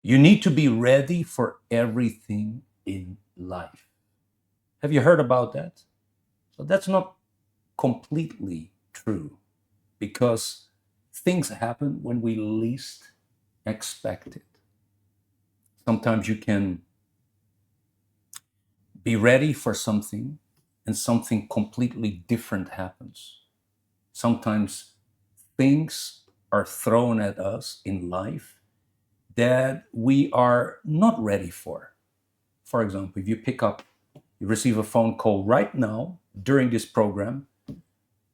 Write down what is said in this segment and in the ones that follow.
You need to be ready for everything in life. Have you heard about that? So that's not completely true because things happen when we least expect it. Sometimes you can be ready for something and something completely different happens. Sometimes things are thrown at us in life that we are not ready for. For example, if you receive a phone call right now during this program,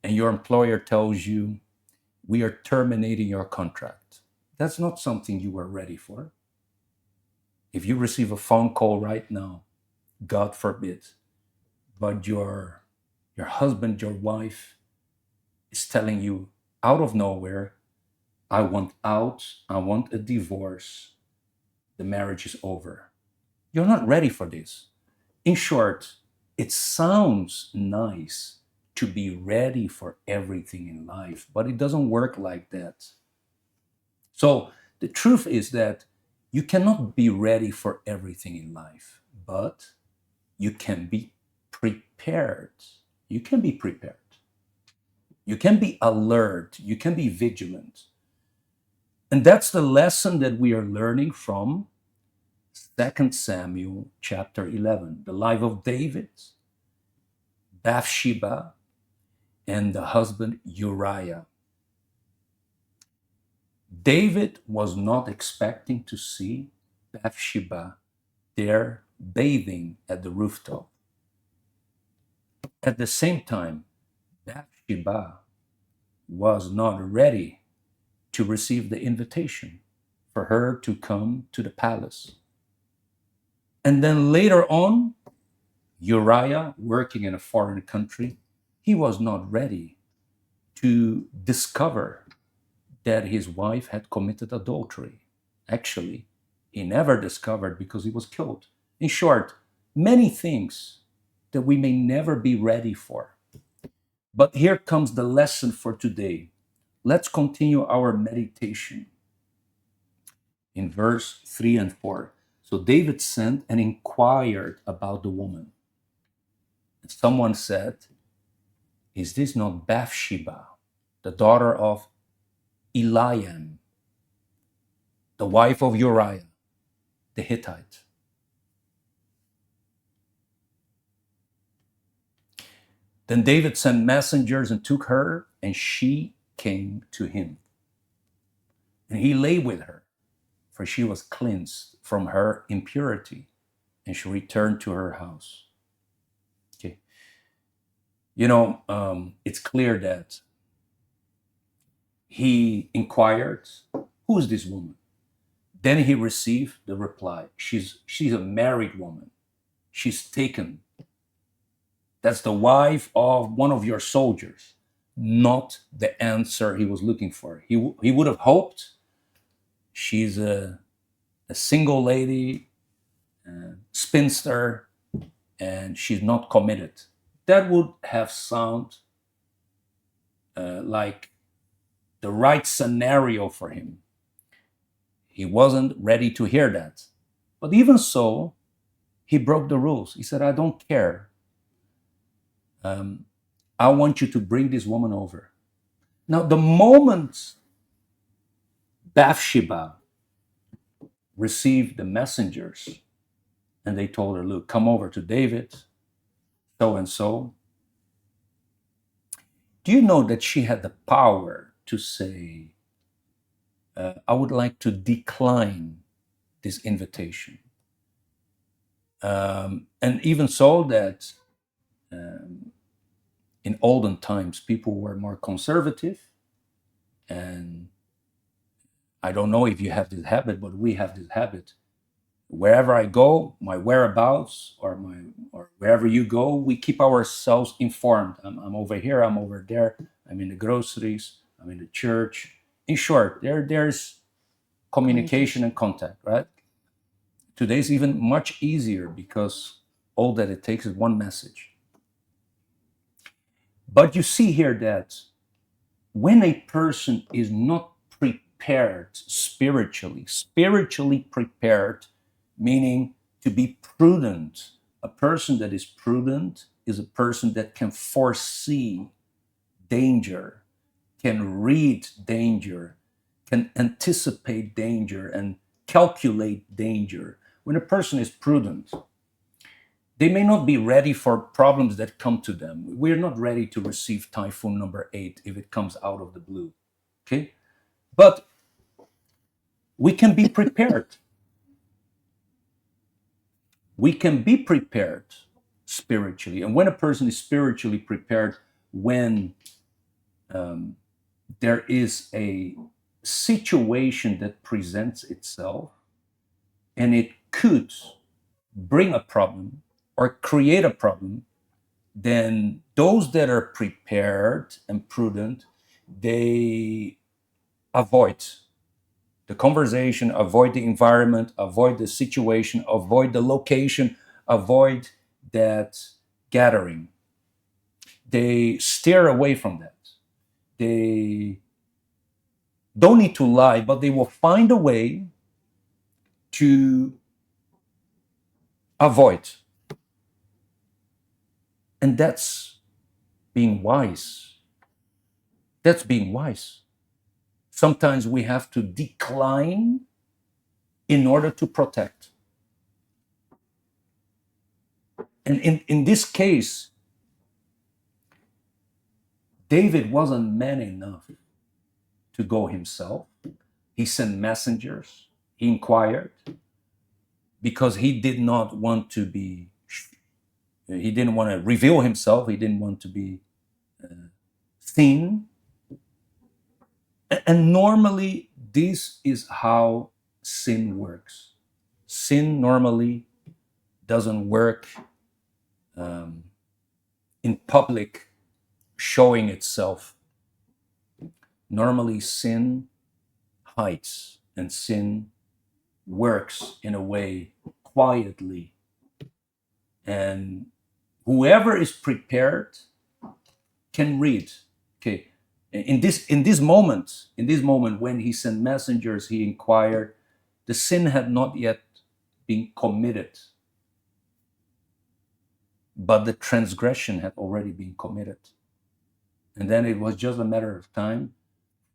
and your employer tells you, we are terminating your contract. That's not something you were ready for. If you receive a phone call right now, God forbid, but your husband, your wife is telling you out of nowhere, I want out, I want a divorce, the marriage is over. You're not ready for this. In short, it sounds nice to be ready for everything in life, but it doesn't work like that. So the truth is that you cannot be ready for everything in life, but you can be prepared. You can be prepared. You can be alert. You can be vigilant. And that's the lesson that we are learning from 2 Samuel chapter 11, the life of David, Bathsheba, and the husband Uriah. David was not expecting to see Bathsheba there bathing at the rooftop. At the same time, Bathsheba was not ready to receive the invitation for her to come to the palace. And then later on, Uriah, working in a foreign country, he was not ready to discover that his wife had committed adultery. Actually, he never discovered because he was killed. In short, many things that we may never be ready for. But here comes the lesson for today. Let's continue our meditation in verse 3 and 4. So David sent and inquired about the woman. Someone said, is this not Bathsheba, the daughter of Eliam, the wife of Uriah, the Hittite? Then David sent messengers and took her, and she came to him. And he lay with her, for she was cleansed from her impurity, and she returned to her house. Okay. It's clear that he inquired, who is this woman? Then he received the reply, she's a married woman. She's taken. That's the wife of one of your soldiers. Not the answer he was looking for. He would have hoped she's a single lady, spinster, and she's not committed. That would have sounded like the right scenario for him. He wasn't ready to hear that. But even so, he broke the rules. He said, I don't care. I want you to bring this woman over. Now, the moment Bathsheba received the messengers and they told her, look, come over to David, so and so, do you know that she had the power to say, I would like to decline this invitation? And even so, that in olden times, people were more conservative. And I don't know if you have this habit, but we have this habit. Wherever I go, my whereabouts or wherever you go, we keep ourselves informed. I'm over here, I'm over there, I'm in the groceries, I'm in the church. In short, there's communication and contact, right? Today's even much easier because all that it takes is one message. But you see here that when a person is not prepared prepared spiritually. Spiritually prepared, meaning to be prudent. A person that is prudent is a person that can foresee danger, can read danger, can anticipate danger, and calculate danger. When a person is prudent, they may not be ready for problems that come to them. We're not ready to receive typhoon number 8 if it comes out of the blue. Okay? But we can be prepared. We can be prepared spiritually. And when a person is spiritually prepared, when there is a situation that presents itself and it could bring a problem or create a problem, then those that are prepared and prudent, they avoid the conversation, avoid the environment, avoid the situation, avoid the location, avoid that gathering. They steer away from that. They don't need to lie, but they will find a way to avoid. And that's being wise. That's being wise. Sometimes we have to decline in order to protect. And in this case, David wasn't man enough to go himself. He sent messengers. He inquired because he did not want to be, he didn't want to reveal himself. He didn't want to be seen. And normally, this is how sin works. Sin normally doesn't work in public, showing itself. Normally, sin hides and sin works in a way quietly. And whoever is prepared can read. Okay, in this moment when he sent messengers, he inquired, the sin had not yet been committed, but the transgression had already been committed. And then it was just a matter of time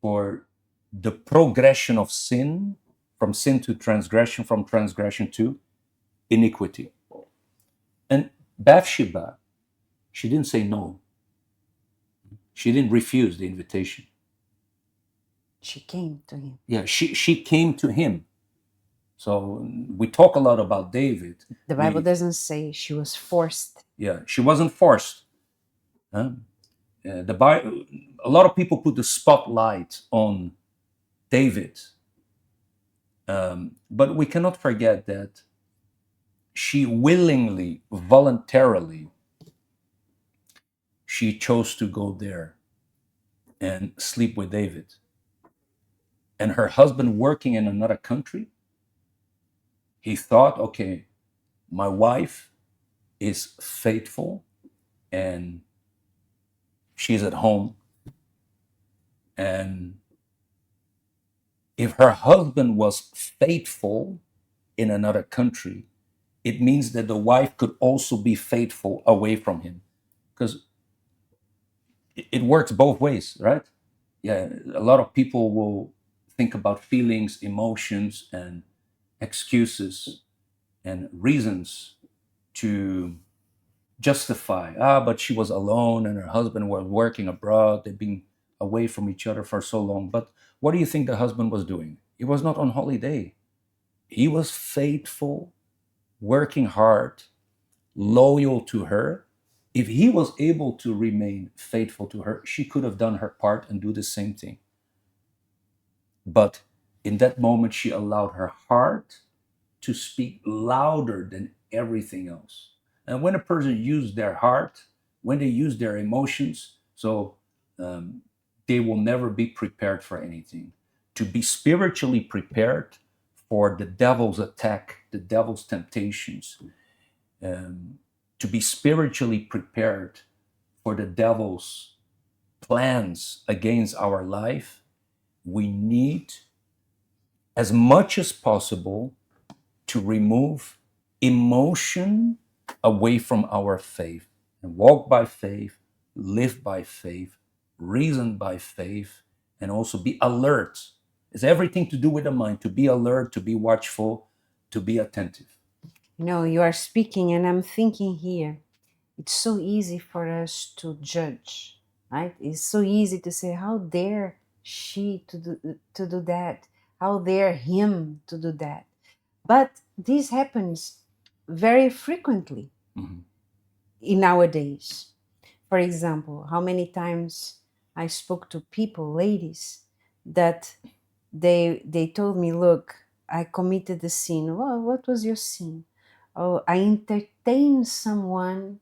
for the progression of sin, from sin to transgression, from transgression to iniquity. And Bathsheba, she didn't say no. She didn't refuse the invitation. She came to him. Yeah, she came to him. So we talk a lot about David. The Bible doesn't say she was forced. Yeah, she wasn't forced. The Bible, a lot of people put the spotlight on David, but we cannot forget that she willingly, voluntarily, she chose to go there and sleep with David. And her husband working in another country, he thought, okay, my wife is faithful and she's at home. And if her husband was faithful in another country, it means that the wife could also be faithful away from him, because it works both ways, right? Yeah, a lot of people will think about feelings, emotions, and excuses and reasons to justify, but she was alone and her husband was working abroad. They've been away from each other for so long. But what do you think the husband was doing? He was not on holiday. He was faithful, working hard, loyal to her. If he was able to remain faithful to her, she could have done her part and do the same thing. But in that moment, she allowed her heart to speak louder than everything else. And when a person uses their heart, when they use their emotions, so they will never be prepared for anything. To be spiritually prepared for the devil's attack, the devil's temptations, to be spiritually prepared for the devil's plans against our life, we need as much as possible to remove emotion away from our faith and walk by faith, live by faith, reason by faith, and also be alert. It's everything to do with the mind, to be alert, to be watchful, to be attentive. You know, you are speaking and I'm thinking here, it's so easy for us to judge, right? It's so easy to say, how dare she to do that? How dare him to do that? But this happens very frequently in nowadays. For example, how many times I spoke to people, ladies, that they told me, look, I committed a sin. Well, what was your sin? Oh, I entertained someone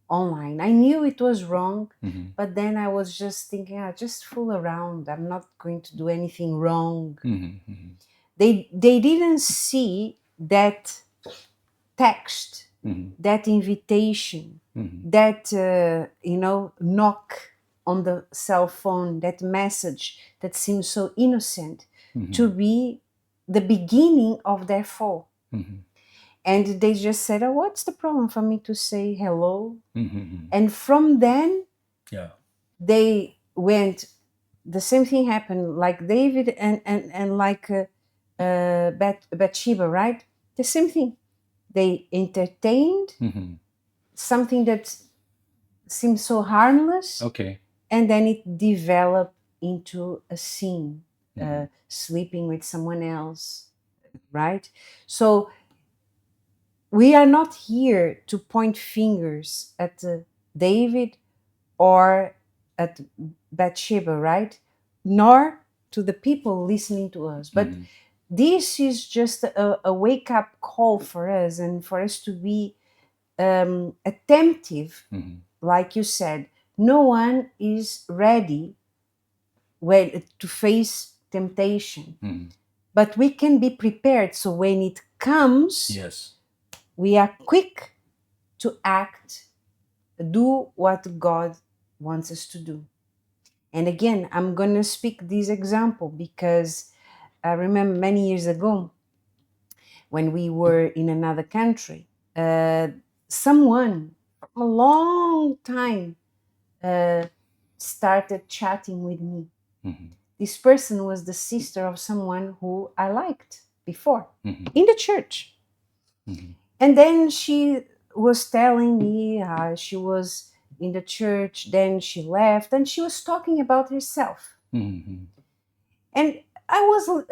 online. I knew it was wrong, but then I was just thinking, just fool around. I'm not going to do anything wrong. They didn't see that text, that invitation, that knock on the cell phone, that message that seems so innocent, to be the beginning of their fall. And they just said, oh, what's the problem for me to say hello? And from then, they went, the same thing happened like David and like Bathsheba, right? The same thing. They entertained something that seemed so harmless. Okay. And then it developed into a sin, sleeping with someone else, right? So we are not here to point fingers at David or at Bathsheba, right? Nor to the people listening to us. But this is just a wake-up call for us, and for us to be attentive. Like you said, no one is ready to face temptation. But we can be prepared, so when it comes, Yes, we are quick to act, do what God wants us to do. And again, I'm going to speak this example because I remember many years ago when we were in another country, someone from a long time started chatting with me. This person was the sister of someone who I liked before in the church. And then she was telling me how she was in the church, then she left, and she was talking about herself. And I was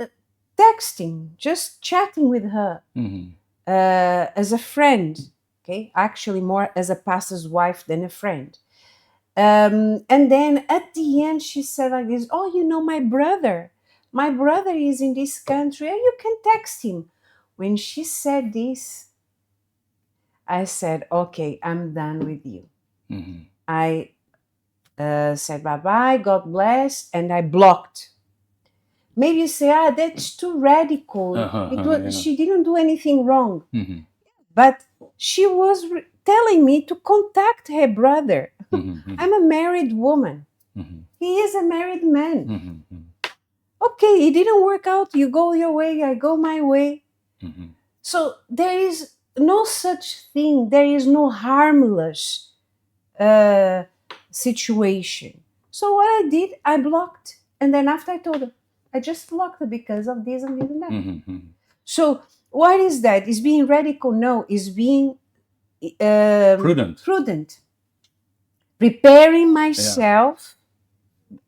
texting, just chatting with her as a friend, okay? Actually, more as a pastor's wife than a friend. And then at the end, she said like this, oh, you know, my brother is in this country, and you can text him. When she said this, I said, okay, I'm done with you. I said, bye-bye, God bless, and I blocked. Maybe you say, that's too radical. She didn't do anything wrong. But she was telling me to contact her brother. I'm a married woman. He is a married man. Okay, it didn't work out. You go your way, I go my way. So there is no such thing. There is no harmless situation. So what I did, I blocked. And then after I told her, I just blocked her because of this and this and that. So what is that? Is being radical? No, is being prudent. Preparing myself,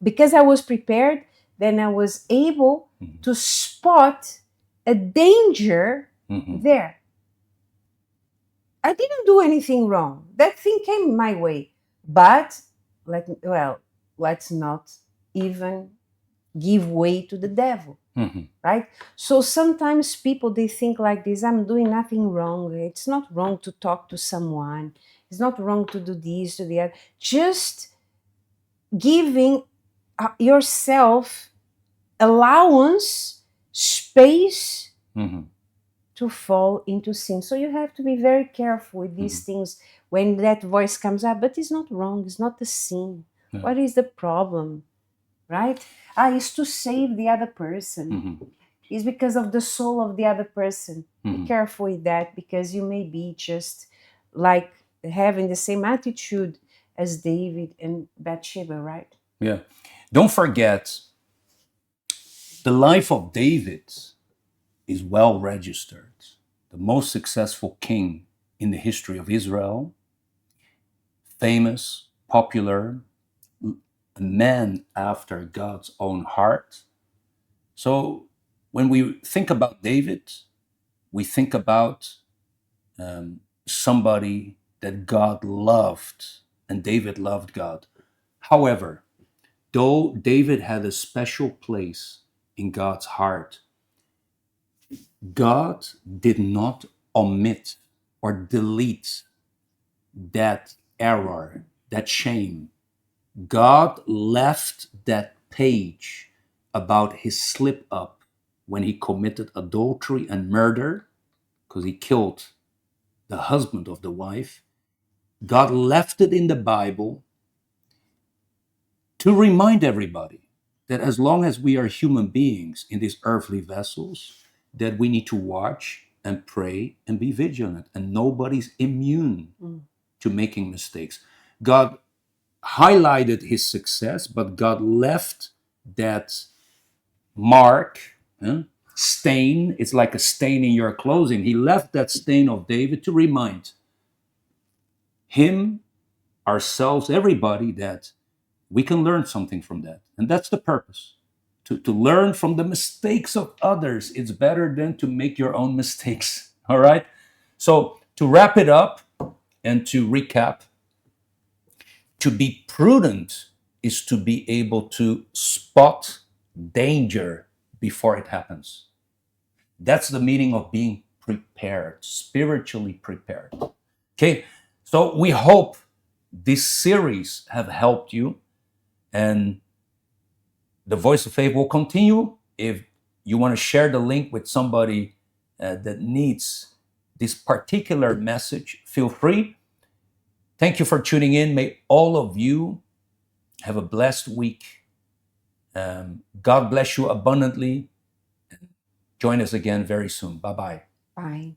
because I was prepared, then I was able to spot a danger there. I didn't do anything wrong. That thing came my way. But let's not even give way to the devil, right? So sometimes people, they think like this, I'm doing nothing wrong. It's not wrong to talk to someone. It's not wrong to do this, to the other. Just giving yourself allowance, space to fall into sin. So you have to be very careful with these things when that voice comes up. But it's not wrong. It's not a sin. What is the problem, right? It's to save the other person. It's because of the soul of the other person. Be Mhm. careful with that, because you may be just like having the same attitude as David and Bathsheba, right? Yeah. Don't forget, the life of David is well registered. The most successful king in the history of Israel, famous, popular, a man after God's own heart. So when we think about David, we think about somebody that God loved, and David loved God. However, though David had a special place in God's heart, God did not omit or delete that error, that shame. God left that page about his slip up when he committed adultery and murder, because he killed the husband of the wife. God left it in the Bible to remind everybody that as long as we are human beings in these earthly vessels, that we need to watch and pray and be vigilant, and nobody's immune to making mistakes. God highlighted his success, but God left that mark, stain. It's like a stain in your clothing. He left that stain of David to remind him, ourselves, everybody, that we can learn something from that. And that's the purpose. To learn from the mistakes of others. It's better than to make your own mistakes. All right? So to wrap it up and to recap, to be prudent is to be able to spot danger before it happens. That's the meaning of being prepared, spiritually prepared. Okay, so we hope this series have helped you, and the Voice of Faith will continue. If you want to share the link with somebody that needs this particular message, feel free. Thank you for tuning in. May all of you have a blessed week. God bless you abundantly. Join us again very soon. Bye-bye. Bye.